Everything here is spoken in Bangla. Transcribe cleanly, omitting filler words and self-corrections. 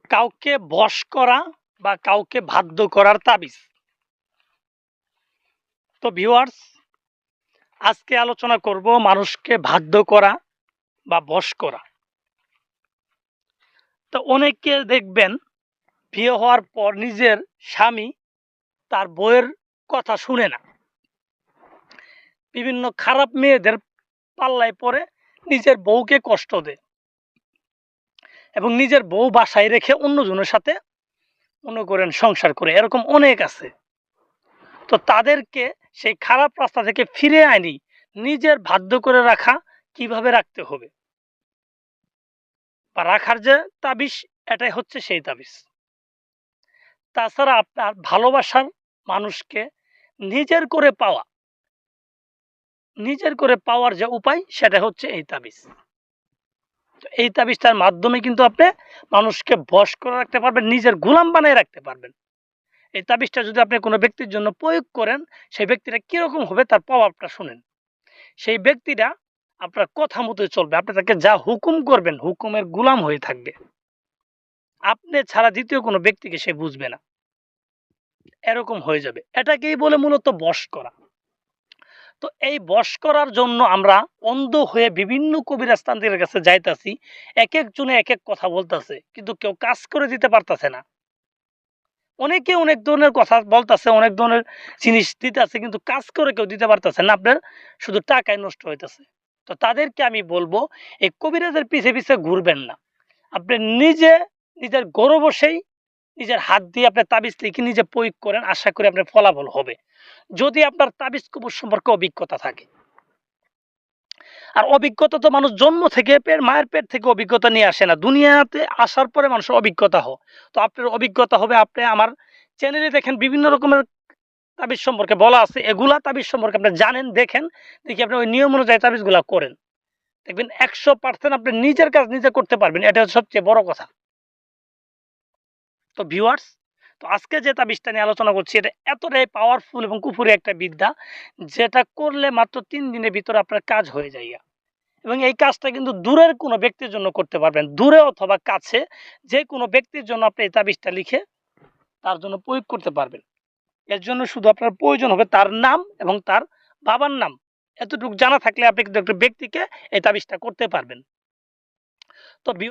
কাউকে বশ করা বা কাউকে বাধ্য করার তাবিজ। তো ভিউয়ার্স, আজকে আলোচনা করব মানুষকে বাধ্য করা বা বশ করা। তো অনেকে দেখবেন বিয়ে হওয়ার পর নিজের স্বামী তার বউয়ের কথা শুনে না, বিভিন্ন খারাপ মেয়েদের পাল্লায় পড়ে নিজের বউকে কষ্ট দেয় এবং নিজের বউ বাসায় রেখে অন্যজনের সাথে মনে করেন সংসার করে। এরকম অনেক আছে। তো তাদেরকে সেই খারাপ রাস্তা থেকে ফিরে আনি নিজের বাধ্য করে রাখা কিভাবে রাখতে হবে বা রাখার যে তাবিজ, এটাই হচ্ছে সেই তাবিজ। তাছাড়া আপনার ভালোবাসার মানুষকে নিজের করে পাওয়া, নিজের করে পাওয়ার যে উপায় সেটা হচ্ছে এই তাবিজ। এই তাবিজটার মাধ্যমে কিন্তু আপনি মানুষকে বশ করে রাখতে পারবেন, নিজের গোলাম বানিয়ে রাখতে পারবেন। এই তাবিজটা যদি আপনি কোনো ব্যক্তির জন্য প্রয়োগ করেন, সেই ব্যক্তিটা কিরকম হবে তার প্রভাবটা শুনেন। সেই ব্যক্তিটা আপনার কথা মতো চলবে, আপনি তাকে যা হুকুম করবেন হুকুমের গোলাম হয়ে থাকবে। আপনি ছাড়া দ্বিতীয় কোনো ব্যক্তিকে সে বুঝবে না, এরকম হয়ে যাবে। এটাকেই বলে মূলত বশ করা। তো এই বশ করার জন্য আমরা অন্ধ হয়ে বিভিন্ন কবিরাজ তান্ত্রিকের কাছে যাইতাছি, এক একজনে এক এক কথা বলতেছে, কিন্তু কেউ কাজ করে দিতে পারতেছে না। অনেকে অনেক ধরনের কথা বলতেছে, অনেক ধরনের জিনিস দিতেছে, কিন্তু কাজ করে কেউ দিতে পারতেছে না। আপনার শুধু টাকাই নষ্ট হইতেছে। তো তাদেরকে আমি বলবো, এই কবিরাজের পিছে পিছে ঘুরবেন না। আপনি নিজে নিজের ঘরে বসেই নিজের হাত দিয়ে আপনি তাবিজ লিখে নিজে প্রয়োগ করেন, আশা করি আপনার ফলাফল হবে, যদি আপনার তাবিজ কবজ সম্পর্কে অভিজ্ঞতা থাকে। আর অভিজ্ঞতা তো মানুষ জন্ম থেকে মায়ের পেট থেকে অভিজ্ঞতা নিয়ে আসে না, দুনিয়াতে আসার পরে মানুষের অভিজ্ঞতা হয়। তো আপনার অভিজ্ঞতা হবে, আপনি আমার চ্যানেলে দেখেন বিভিন্ন রকমের তাবিজ সম্পর্কে বলা আছে, এগুলা তাবিজ সম্পর্কে আপনি জানেন, দেখেন, দেখি আপনি ওই নিয়ম অনুযায়ী তাবিজগুলা করেন, দেখবেন 100% আপনি নিজের কাজ নিজে করতে পারবেন। এটা হচ্ছে সবচেয়ে বড় কথা। তো ভিউয়ার্স, তো আজকে যে তাবিজটা নিয়ে আলোচনা করছি, এটা এতটাই পাওয়ারফুল এবং কুফুরি একটা বিদ্যা, যেটা করলে মাত্র 3 দিনের ভিতরে আপনার কাজ হয়ে যায়। এবং এই কাজটা কিন্তু দূরের কোনো ব্যক্তির জন্য করতে পারবেন, দূরে অথবা কাছে যে কোনো ব্যক্তির জন্য আপনি এই তাবিজটা লিখে তার জন্য প্রয়োগ করতে পারবেন। এর জন্য শুধু আপনার প্রয়োজন হবে তার নাম এবং তার বাবার নাম, এতটুকু জানা থাকলে আপনি কিন্তু একটা ব্যক্তিকে এই তাবিজটা করতে পারবেন। তো